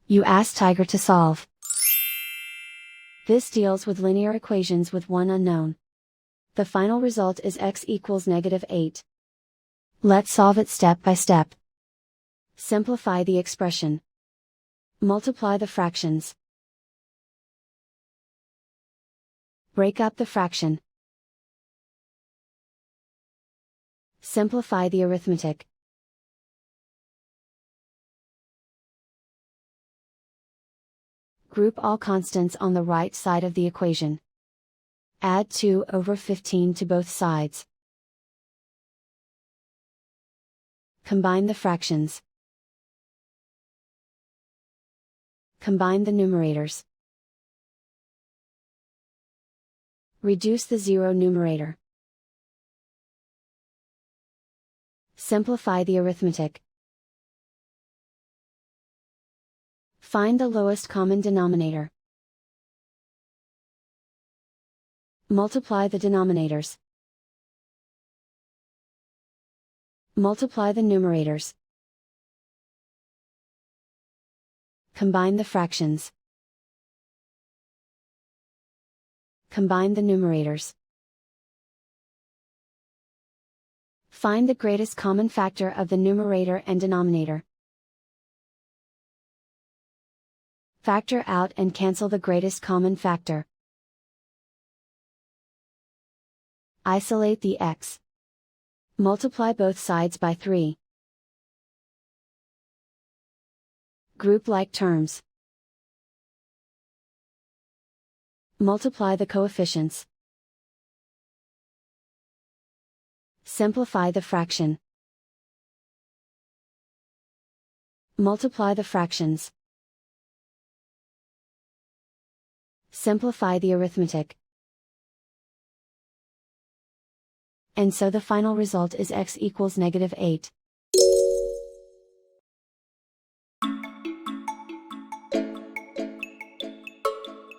You ask Tiger to solve. This deals with linear equations with one unknown. The final result is x equals -8. Let's solve it step by step. Simplify the expression. Multiply the fractions. Break up the fraction. Simplify the arithmetic. Group all constants on the right side of the equation. Add 2/15 to both sides. Combine the fractions. Combine the numerators. Reduce the zero numerator. Simplify the arithmetic. Find the lowest common denominator. Multiply the denominators. Multiply the numerators. Combine the fractions. Combine the numerators. Find the greatest common factor of the numerator and denominator. Factor out and cancel the greatest common factor. Isolate the x. Multiply both sides by 3. Group like terms. Multiply the coefficients. Simplify the fraction. Multiply the fractions. Simplify the arithmetic. And so the final result is x equals -8.